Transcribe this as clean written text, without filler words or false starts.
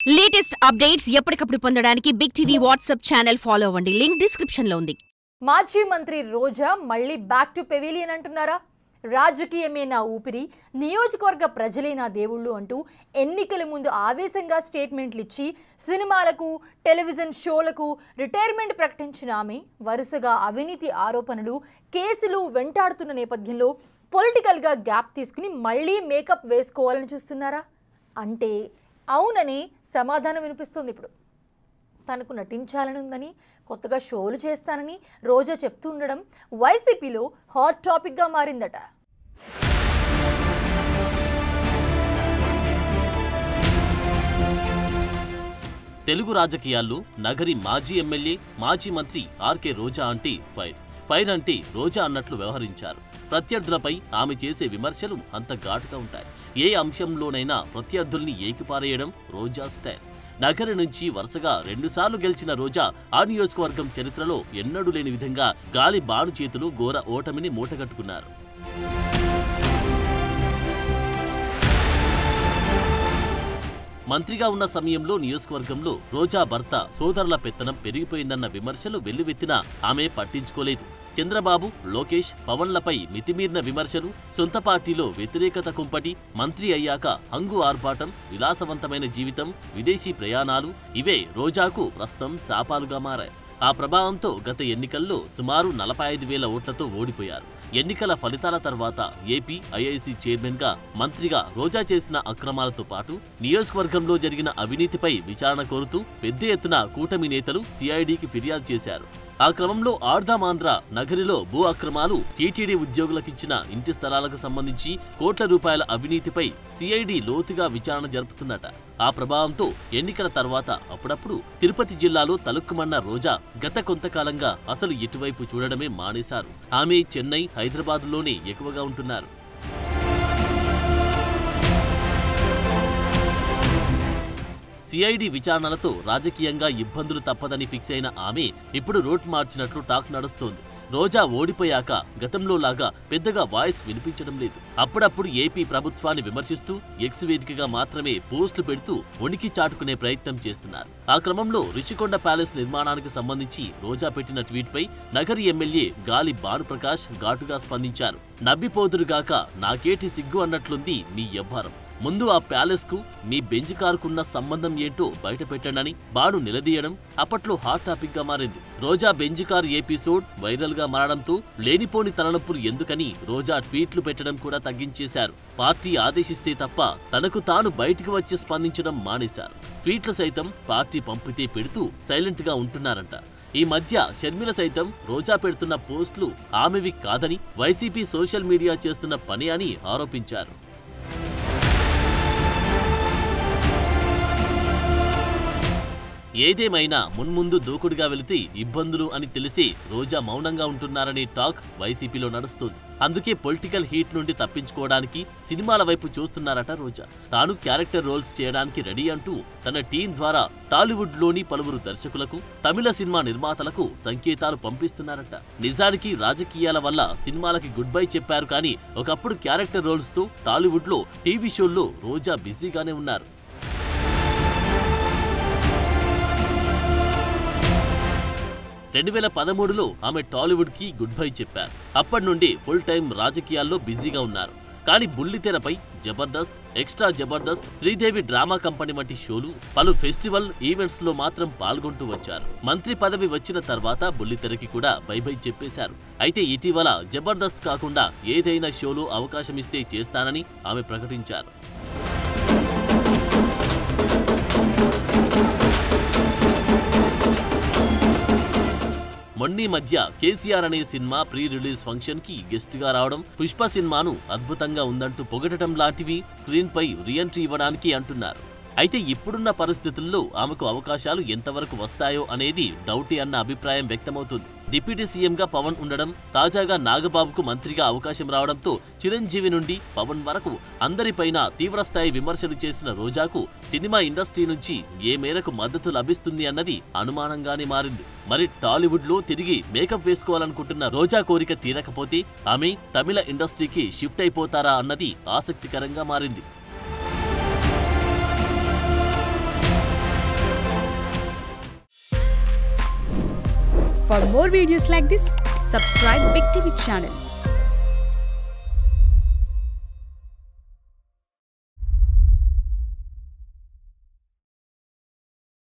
Latest updates ఎప్పటికప్పుడు పొందడానికి Big TV WhatsApp channel follow అవ్వండి. లింక్ డిస్క్రిప్షన్ లో ఉంది. మాజీ మంత్రి రోజా మళ్ళీ బ్యాక్ టు పెవిలియన్ అంటున్నారా? రాజకీయమే నా ఊపిరి, నియోజకవర్గ ప్రజలే నా దేవుళ్ళు అంటూ ఎన్నికల ముందు ఆవేశంగా స్టేట్మెంట్లు ఇచ్చి సినిమాలకు, టెలివిజన్ షోలకు రిటైర్మెంట్ ప్రకటించిన ఆమె వరుసగా అవినీతి ఆరోపణలు, కేసులు వెంటాడుతున్న నేపథ్యంలో పొలిటికల్గా గ్యాప్ తీసుకుని మళ్ళీ మేకప్ వేసుకోవాలని చూస్తున్నారా? అంటే అవునని సమాధానం వినిపిస్తుంది. ఇప్పుడు తనకు నటించాలని ఉందని, కొత్తగా షోలు చేస్తానని రోజా చెప్తూ ఉండడం వైసీపీలో హాట్ టాపిక్గా మారిందట. తెలుగు రాజకీయాల్లో నగరి మాజీ ఎమ్మెల్యే, మాజీ మంత్రి ఆర్కే రోజా అంటే ఫైర్ అంటే రోజా అన్నట్లు వ్యవహరించారు. ప్రత్యర్థులపై ఆమె చేసే విమర్శలు అంత ఘాటుగా ఉంటాయి. ఏ అంశంలోనైనా ప్రత్యర్థుల్ని ఏకిపారేయడం రోజా స్టైల్. నగరి నుంచి వరుసగా 2 సార్లు గెలిచిన రోజా ఆ నియోజకవర్గం చరిత్రలో ఎన్నడూ లేని విధంగా గాలి బాను చేతులు ఘోర ఓటమిని మూటగట్టుకున్నారు. మంత్రిగా ఉన్న సమయంలో నియోజకవర్గంలో రోజా భర్త సోదరుల పెత్తనం పెరిగిపోయిందన్న విమర్శలు వెల్లువెత్తినా ఆమె పట్టించుకోలేదు. చంద్రబాబు, లోకేష్, పవన్లపై మితిమీరిన విమర్శలు, సొంత పార్టీలో వ్యతిరేకత కుంపటి, మంత్రి అయ్యాక హంగు ఆర్భాటం, విలాసవంతమైన జీవితం, విదేశీ ప్రయాణాలు ఇవే రోజాకు ప్రస్తుతం శాపాలుగా మారాయి. ఆ ప్రభావంతో గత ఎన్నికల్లో సుమారు 45,000 ఓట్లతో ఓడిపోయారు. ఎన్నికల ఫలితాల తర్వాత ఏపీ ఐఐసీ చైర్మన్గా, మంత్రిగా రోజా చేసిన అక్రమాలతో పాటు నియోజకవర్గంలో జరిగిన అవినీతిపై విచారణ కోరుతూ పెద్ద ఎత్తున కూటమి నేతలు సిఐడికి ఫిర్యాదు చేశారు. ఆ క్రమంలో ఆర్ధామాంధ్ర నగరిలో భూ అక్రమాలు, టీటీడీ ఉద్యోగులకిచ్చిన ఇంటి స్థలాలకు సంబంధించి కోట్ల రూపాయల అవినీతిపై సిఐడి లోతుగా విచారణ జరుపుతుందట. ఆ ప్రభావంతో ఎన్నికల తర్వాత అప్పుడప్పుడు తిరుపతి జిల్లాలో తలుక్కుమన్న రోజా గత కొంతకాలంగా అసలు ఎటువైపు చూడడమే మానేశారు. ఆమె చెన్నై, హైదరాబాద్లోనే ఎక్కువగా ఉంటున్నారు. సిఐడి విచారణలతో రాజకీయంగా ఇబ్బందులు తప్పదని ఫిక్స్ అయిన ఆమె ఇప్పుడు రూట్ మార్చినట్లు టాక్ నడుస్తోంది. రోజా ఓడిపోయాక గతంలో లాగా పెద్దగా వాయిస్ వినిపించడం లేదు. అప్పుడప్పుడు ఏపీ ప్రభుత్వాన్ని విమర్శిస్తూ ఎక్స్ వేదికగా మాత్రమే పోస్టులు పెడుతూ ఉనికి చాటుకునే ప్రయత్నం చేస్తున్నారు. ఆ క్రమంలో రిషికొండ ప్యాలెస్ నిర్మాణానికి సంబంధించి రోజా పెట్టిన ట్వీట్పై నగరి ఎమ్మెల్యే గాలి భానుప్రకాష్ ఘాటుగా స్పందించారు. నవ్విపోదురుగాక నాకేటి సిగ్గు అన్నట్లుంది మీ వ్యవహారం. ముందు ఆ ప్యాలెస్ కు మీ బెంజ్ కారుకున్న సంబంధం ఏంటో బయట పెట్టండని బాను నిలదీయడం అప్పట్లో హాట్ టాపిక్ గా మారింది. రోజా బెంజ్ కార్ ఎపిసోడ్ వైరల్ గా మారడంతో లేనిపోని తలనొప్పులు ఎందుకని రోజా ట్వీట్లు పెట్టడం కూడా తగ్గించేశారు. పార్టీ ఆదేశిస్తే తప్ప తనకు తాను బయటికి వచ్చి స్పందించడం మానేశారు. ట్వీట్లు సైతం పార్టీ పంపితే పెడుతూ సైలెంట్ గా ఉంటున్నారంట. ఈ మధ్య షర్మిల సైతం రోజా పెడుతున్న పోస్టులు ఆమెవి కాదని, వైసీపీ సోషల్ మీడియా చేస్తున్న పని అని ఆరోపించారు. ఏదేమైనా మున్ముందు దూకుడుగా వెళితే ఇబ్బందులు అని తెలిసి రోజా మౌనంగా ఉంటున్నారనే టాక్ వైసీపీలో నడుస్తోంది. అందుకే పొలిటికల్ హీట్ నుండి తప్పించుకోవడానికి సినిమాల వైపు చూస్తున్నారట రోజా. తాను క్యారెక్టర్ రోల్స్ చేయడానికి రెడీ అంటూ తన టీం ద్వారా టాలీవుడ్ లోని పలువురు దర్శకులకు, తమిళ సినిమా నిర్మాతలకు సంకేతాలు పంపిస్తున్నారట. నిజానికి రాజకీయాల వల్ల సినిమాలకి గుడ్ బై చెప్పారు కానీ ఒకప్పుడు క్యారెక్టర్ రోల్స్ తో టాలీవుడ్ లో టీవీ షోల్లో రోజా బిజీగానే ఉన్నారు. 2013లో ఆమె టాలీవుడ్ కి గుడ్ బై చెప్పారు. అప్పటి నుండి ఫుల్ టైం రాజకీయాల్లో బిజీగా ఉన్నారు. కానీ బుల్లితెరపై Jabardasth, extra Jabardasth, Sridevi drama company వంటి షోలు, పలు ఫెస్టివల్ ఈవెంట్స్ లో మాత్రం పాల్గొంటూ వచ్చారు. మంత్రి పదవి వచ్చిన తర్వాత బుల్లితెరకి కూడా బై బై చెప్పేశారు. అయితే ఇటీవల జబర్దస్త్ కాకుండా ఏదైనా షోలో అవకాశం ఇస్తే చేస్తానని ఆమె ప్రకటించారు. మొన్నీ మధ్య కేసీఆర్ అనే సినిమా ప్రీ రిలీజ్ ఫంక్షన్ కి గెస్ట్ గా రావడం, పుష్ప సినిమాను అద్భుతంగా ఉందంటూ పొగడటం లాంటివి స్క్రీన్ పై రీఎంట్రీ ఇవ్వడానికి అంటున్నారు. అయితే ఇప్పుడున్న పరిస్థితుల్లో ఆమెకు అవకాశాలు ఎంతవరకు వస్తాయో అనేది డౌటే అన్న అభిప్రాయం వ్యక్తమవుతుంది. డిప్యూటీ సీఎంగా పవన్ ఉండడం, తాజాగా నాగబాబుకు మంత్రిగా అవకాశం రావడంతో చిరంజీవి నుండి పవన్ వరకు అందరిపైన తీవ్రస్థాయి విమర్శలు చేసిన రోజాకు సినిమా ఇండస్ట్రీ నుంచి ఏ మేరకు మద్దతు లభిస్తుంది అన్నది అనుమానంగానే మారింది. మరి టాలీవుడ్ లో తిరిగి మేకప్ వేసుకోవాలనుకుంటున్న రోజా కోరిక తీరకపోతే ఆమె తమిళ ఇండస్ట్రీకి షిఫ్ట్ అయిపోతారా అన్నది ఆసక్తికరంగా మారింది. For more videos like this, subscribe Big TV channel.